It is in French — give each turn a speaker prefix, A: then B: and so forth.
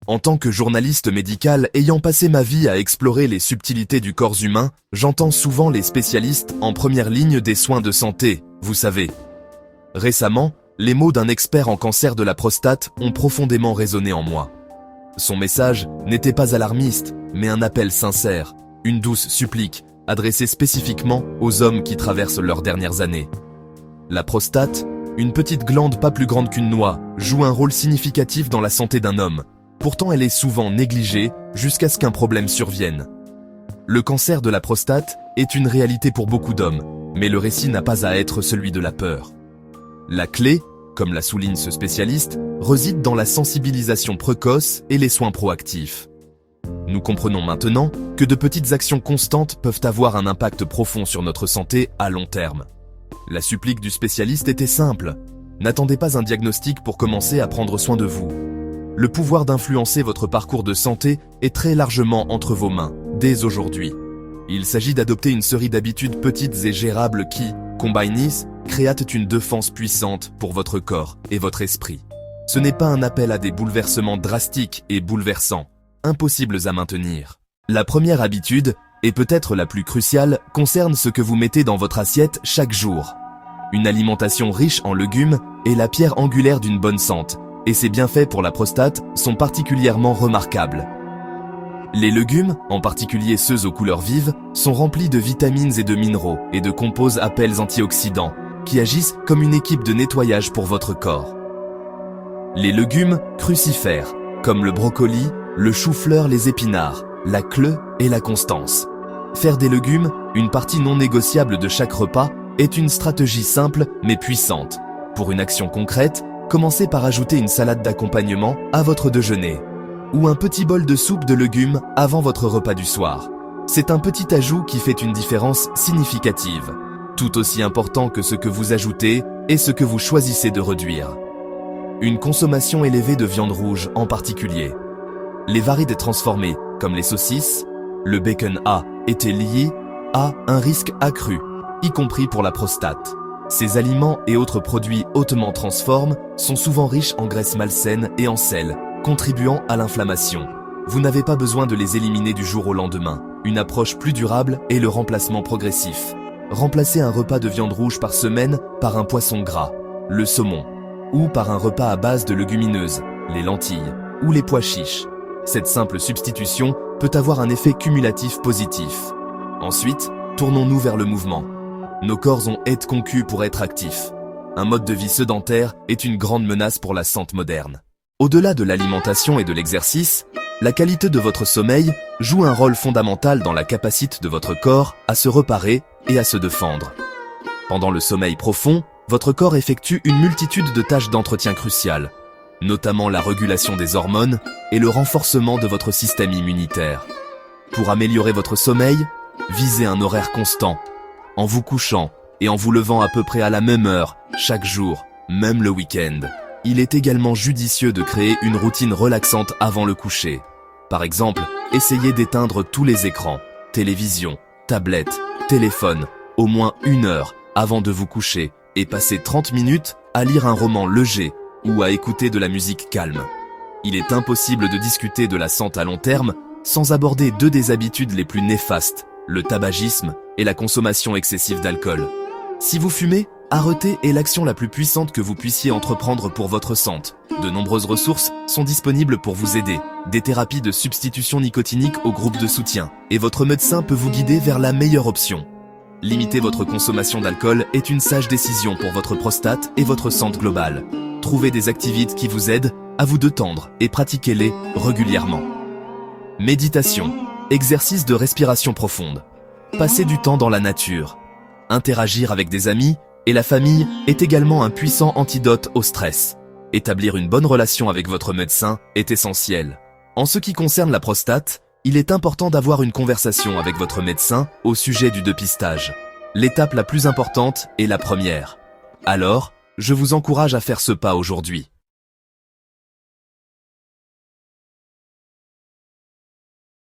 A: En tant que journaliste médical ayant passé ma vie à explorer les subtilités du corps humain, j'entends souvent les spécialistes en première ligne des soins de santé, vous savez. Récemment, les mots d'un expert en cancer de la prostate ont profondément résonné en moi. Son message n'était pas alarmiste, mais un appel sincère, une douce supplique, adressée spécifiquement aux hommes qui traversent leurs dernières années. La prostate, une petite glande pas plus grande qu'une noix, joue un rôle significatif dans la santé d'un homme. Pourtant, elle est souvent négligée jusqu'à ce qu'un problème survienne. Le cancer de la prostate est une réalité pour beaucoup d'hommes, mais le récit n'a pas à être celui de la peur. La clé, comme la souligne ce spécialiste, réside dans la sensibilisation précoce et les soins proactifs. Nous comprenons maintenant que de petites actions constantes peuvent avoir un impact profond sur notre santé à long terme. La supplique du spécialiste était simple. N'attendez pas un diagnostic pour commencer à prendre soin de vous. Le pouvoir d'influencer votre parcours de santé est très largement entre vos mains, dès aujourd'hui. Il s'agit d'adopter une série d'habitudes petites et gérables qui, combinées, créent une défense puissante pour votre corps et votre esprit. Ce n'est pas un appel à des bouleversements drastiques et bouleversants, impossibles à maintenir. La première habitude, et peut-être la plus cruciale, concerne ce que vous mettez dans votre assiette chaque jour. Une alimentation riche en légumes est la pierre angulaire d'une bonne santé, et ses bienfaits pour la prostate sont particulièrement remarquables. Les légumes, en particulier ceux aux couleurs vives, sont remplis de vitamines et de minéraux et de composés appels antioxydants, qui agissent comme une équipe de nettoyage pour votre corps. Les légumes crucifères, comme le brocoli, le chou-fleur, les épinards, la cleu et la constance. Faire des légumes, une partie non négociable de chaque repas, est une stratégie simple mais puissante. Pour une action concrète, commencez par ajouter une salade d'accompagnement à votre déjeuner, ou un petit bol de soupe de légumes avant votre repas du soir. C'est un petit ajout qui fait une différence significative, tout aussi important que ce que vous ajoutez et ce que vous choisissez de réduire. Une consommation élevée de viande rouge en particulier. Les variétés transformées, comme les saucisses, le bacon étaient liés à un risque accru, y compris pour la prostate. Ces aliments et autres produits hautement transformés sont souvent riches en graisses malsaines et en sel, contribuant à l'inflammation. Vous n'avez pas besoin de les éliminer du jour au lendemain. Une approche plus durable est le remplacement progressif. Remplacez un repas de viande rouge par semaine par un poisson gras, le saumon, ou par un repas à base de légumineuses, les lentilles ou les pois chiches. Cette simple substitution peut avoir un effet cumulatif positif. Ensuite, tournons-nous vers le mouvement. Nos corps ont été conçus pour être actifs. Un mode de vie sédentaire est une grande menace pour la santé moderne. Au-delà de l'alimentation et de l'exercice, la qualité de votre sommeil joue un rôle fondamental dans la capacité de votre corps à se réparer et à se défendre. Pendant le sommeil profond, votre corps effectue une multitude de tâches d'entretien cruciales, notamment la régulation des hormones et le renforcement de votre système immunitaire. Pour améliorer votre sommeil, visez un horaire constant, en vous couchant et en vous levant à peu près à la même heure, chaque jour, même le week-end. Il est également judicieux de créer une routine relaxante avant le coucher. Par exemple, essayez d'éteindre tous les écrans, télévision, tablette, téléphone, au moins 1 heure avant de vous coucher et passez 30 minutes à lire un roman léger ou à écouter de la musique calme. Il est impossible de discuter de la santé à long terme sans aborder 2 des habitudes les plus néfastes, le tabagisme et la consommation excessive d'alcool. Si vous fumez, arrêtez est l'action la plus puissante que vous puissiez entreprendre pour votre santé. De nombreuses ressources sont disponibles pour vous aider, des thérapies de substitution nicotinique au groupe de soutien, et votre médecin peut vous guider vers la meilleure option. Limiter votre consommation d'alcool est une sage décision pour votre prostate et votre santé globale. Trouvez des activités qui vous aident à vous détendre et pratiquez-les régulièrement. Méditation, exercice de respiration profonde. Passez du temps dans la nature. Interagir avec des amis et la famille est également un puissant antidote au stress. Établir une bonne relation avec votre médecin est essentiel. En ce qui concerne la prostate, il est important d'avoir une conversation avec votre médecin au sujet du dépistage. L'étape la plus importante est la première. Alors, je vous encourage à faire ce pas aujourd'hui.